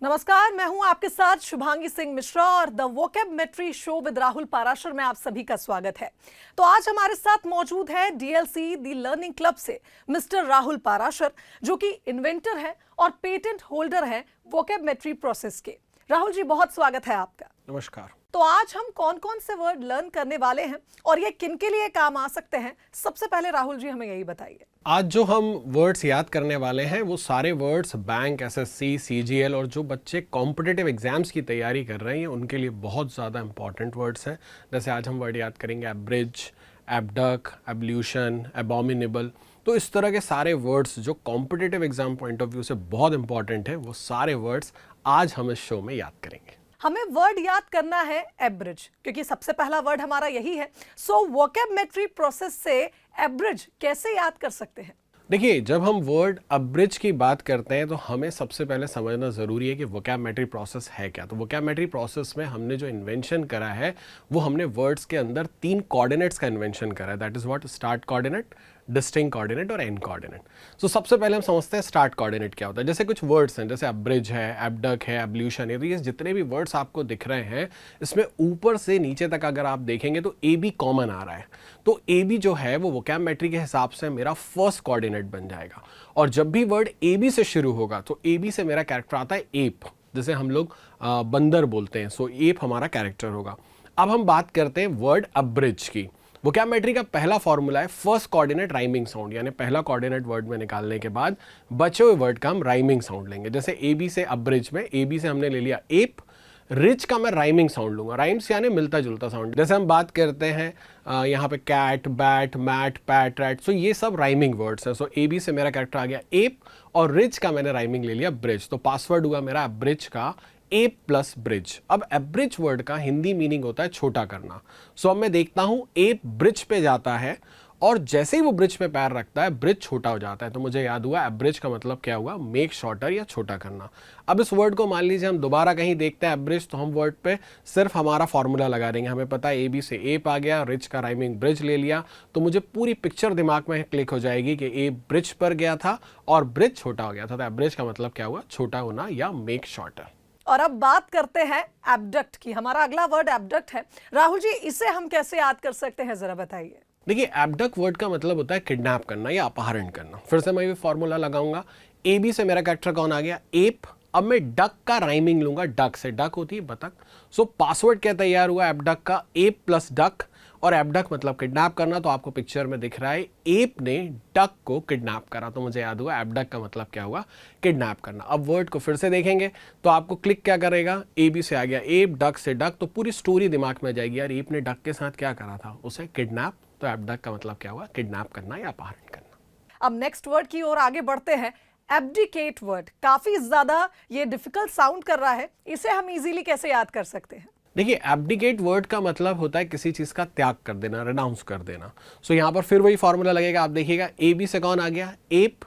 नमस्कार, मैं हूं आपके साथ शुभांगी सिंह मिश्रा और the Vocabmetry show with Rahul Parashar में आप सभी का स्वागत है। तो आज हमारे साथ मौजूद है डीएलसी दी लर्निंग क्लब से मिस्टर राहुल पाराशर, जो कि इन्वेंटर हैं और पेटेंट होल्डर हैं वोकैबमेट्री प्रोसेस के। राहुल जी, बहुत स्वागत है आपका। नमस्कार। तो आज हम कौन कौन से वर्ड लर्न करने वाले हैं और ये किन के लिए काम आ सकते हैं, सबसे पहले राहुल जी हमें यही बताइए। आज जो हम वर्ड्स याद करने वाले हैं वो सारे वर्ड्स बैंक, एसएससी, सीजीएल और जो बच्चे कॉम्पिटिटिव एग्जाम्स की तैयारी कर रहे हैं उनके लिए बहुत ज़्यादा इंपॉर्टेंट वर्ड्स हैं। जैसे आज हम वर्ड याद करेंगे एब्रिज, एबडक, एब्ल्यूशन, एबॉमिनेबल। तो इस तरह के सारे वर्ड्स जो competitive exam point of view से बहुत इंपॉर्टेंट है, वो सारे वर्ड्स आज हम इस शो में याद करेंगे। हमें वर्ड याद करना है एब्रिज, क्योंकि सबसे पहला वर्ड हमारा यही है। सो वोकैबमेट्री प्रोसेस से एब्रिज कैसे याद कर सकते हैं? देखिए, जब हम वर्ड अब्रिज की बात करते हैं तो हमें सबसे पहले समझना ज़रूरी है कि वोकैबमेट्री प्रोसेस है क्या। तो वोकैबमेट्री प्रोसेस में हमने जो इन्वेंशन करा है वो हमने वर्ड्स के अंदर 3 कोऑर्डिनेट्स का इन्वेंशन करा है। That is what start coordinate, distinct coordinate और एंड कोऑर्डिनेट। तो सबसे पहले हम समझते हैं स्टार्ट कोऑर्डिनेट क्या होता है। जैसे कुछ वर्ड्स हैं, जैसे अब्रिज है, एबडक है, एब्ल्यूशन है, तो ये जितने भी वर्ड्स आपको दिख रहे हैं इसमें ऊपर से नीचे तक अगर आप देखेंगे तो ए बी कॉमन आ रहा है। तो ए बी जो है वो वोकैबमेट्री के हिसाब से मेरा फर्स्ट कोऑर्डिनेट बन जाएगा। और जब भी वर्ड ए बी से शुरू होगा तो ए बी से मेरा कैरेक्टर आता है एप, जैसे हम लोग बंदर बोलते हैं। सो एप हमारा कैरेक्टर होगा। अब हम बात करते हैं वर्ड अब्रिज की। वोकैबमेट्री का पहला फॉर्मूला है फर्स्ट कोऑर्डिनेट राइमिंग साउंड, यानी पहला कोऑर्डिनेट वर्ड में निकालने के बाद बचे हुए वर्ड का हम राइमिंग साउंड लेंगे। जैसे ए बी से अब्रिज में ए बी से हमने ले लिया एप, रिच का मैं राइमिंग साउंड लूंगा। राइम्स यानी मिलता जुलता साउंड। जैसे हम बात करते हैं यहाँ पे cat, bat, mat, pat, rat, so ये सब राइमिंग वर्ड्स हैं। सो ए बी से मेरा कैरेक्टर आ गया एप और रिच का मैंने राइमिंग ले लिया ब्रिज। तो पासवर्ड हुआ मेरा ब्रिज का एप प्लस ब्रिज। अब एब्रिज वर्ड का हिंदी मीनिंग होता है छोटा करना। सो अब मैं देखता हूँ एप ब्रिज पे जाता है और जैसे ही वो ब्रिज पे पैर रखता है ब्रिज छोटा हो जाता है। तो मुझे याद हुआ एब्रिज का मतलब क्या हुआ, मेक शॉर्टर या छोटा करना। अब इस वर्ड को मान लीजिए हम दोबारा कहीं देखते हैं एब्रिज, तो हम वर्ड पे सिर्फ हमारा फॉर्मूला लगा देंगे। हमें पता है ए बी से एप आ गया, रिच का राइमिंग ब्रिज ले लिया, तो मुझे पूरी पिक्चर दिमाग में क्लिक हो जाएगी कि ए ब्रिज पर गया था और ब्रिज छोटा हो गया था। तो एब्रिज का मतलब क्या हुआ, छोटा होना या मेक शॉर्टर। और अब बात करते हैं एबडक्ट की। हमारा अगला वर्ड एबडक्ट है। राहुल जी, इसे हम कैसे याद कर सकते हैं, जरा बताइए। देखिए, एबडक वर्ड का मतलब होता है किडनैप करना या अपहरण करना। फिर से मैं ये फॉर्मूला लगाऊंगा। ए बी से मेरा कैरेक्टर कौन आ गया, एप। अब मैं डक का राइमिंग लूंगा, डक से, डक होती है बतख। सो पासवर्ड क्या तैयार हुआ एबडक का, एप प्लस डक। और एबडक मतलब किडनैप करना, तो आपको पिक्चर में दिख रहा है एप ने डक को किडनैप करा। तो मुझे याद हुआ एबडक का मतलब क्या हुआ, किडनैप करना। अब वर्ड को फिर से देखेंगे तो आपको क्लिक क्या करेगा, ए बी से आ गया एप, डक से डक, तो पूरी स्टोरी दिमाग में जाएगी, यार एप ने डक के साथ क्या करा था, उसे किडनैप। तो एबडक का मतलब क्या हुआ, किडनैप करना या अपहरण करना। अब नेक्स्ट वर्ड की ओर आगे बढ़ते हैं। एब्डिकेट वर्ड काफी ज्यादा ये डिफिकल्ट साउंड कर रहा है, इसे हम इजीली कैसे याद कर सकते हैं? देखिए, एब्डिकेट वर्ड का मतलब होता है किसी चीज़ का त्याग कर देना, रिनाउंस कर देना। सो यहाँ पर फिर वही फॉर्मूला लगेगा। आप देखिएगा ए बी से कौन आ गया, एप,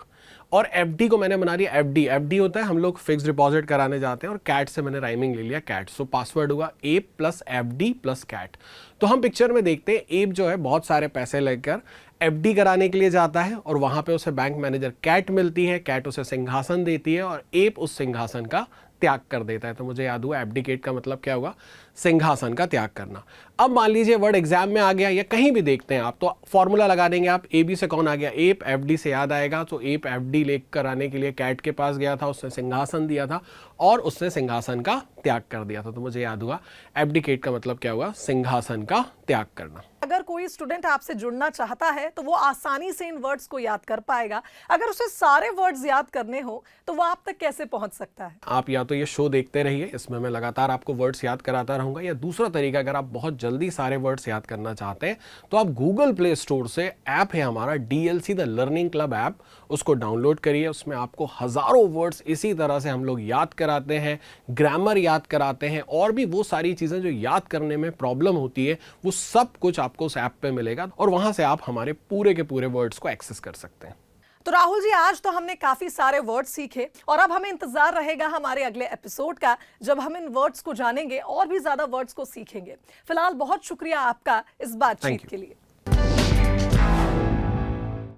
और एफडी को मैंने बना दिया एफडी। एफडी होता है हम लोग फिक्स डिपॉजिट कराने जाते हैं, और कैट से मैंने राइमिंग ले लिया कैट। सो पासवर्ड हुआ एप प्लस एफडी प्लस कैट। तो हम पिक्चर में देखते हैं एप जो है बहुत सारे पैसे लेकर एफडी कराने के लिए जाता है और वहाँ पे उसे बैंक मैनेजर कैट मिलती है। कैट उसे सिंहासन देती है और एप उस सिंहासन का त्याग कर देता है। तो मुझे याद हुआ एब्डिकेट का मतलब क्या हुआ, सिंहासन का त्याग करना। अब मान लीजिए वर्ड एग्जाम में आ गया या कहीं भी देखते हैं आप, तो फॉर्मूला लगा देंगे आप। ए बी से कौन आ गया, एप, एफडी से याद आएगा। तो एप एफडी लेकर आने के लिए कैट के पास गया था, उसने सिंहासन दिया था और उसने सिंहासन का त्याग कर दिया था। तो मुझे याद हुआ एब्डिकेट का मतलब क्या हुआ, सिंहासन का त्याग करना। अगर कोई स्टूडेंट आपसे जुड़ना चाहता है तो वो आसानी से इन वर्ड्स को याद कर पाएगा। अगर उसे सारे वर्ड्स याद करने हो तो वो आप तक कैसे पहुंच सकता है? आप या तो ये शो देखते रहिए, इसमें मैं लगातार आपको वर्ड्स याद कराता रहूंगा, या दूसरा तरीका, अगर आप बहुत जल्दी सारे वर्ड्स याद करना चाहते हैं तो आप गूगल प्ले स्टोर से ऐप है हमारा DLC the learning club app, उसको डाउनलोड करिए। उसमें आपको हजारों वर्ड्स इसी तरह से हम लोग याद कराते हैं, ग्रामर याद कराते हैं, और भी वो सारी चीज़ें जो याद करने में प्रॉब्लम होती है वो सब कुछ आपको उस ऐप पे मिलेगा, और वहां से आप हमारे पूरे के पूरे वर्ड्स को एक्सेस कर सकते हैं। तो राहुल जी, आज तो हमने काफी सारे वर्ड्स सीखे और अब हमें इंतजार रहेगा हमारे अगले एपिसोड का, जब हम इन वर्ड्स को जानेंगे और भी ज्यादा वर्ड्स को सीखेंगे। फिलहाल बहुत शुक्रिया आपका इस बातचीत के लिए।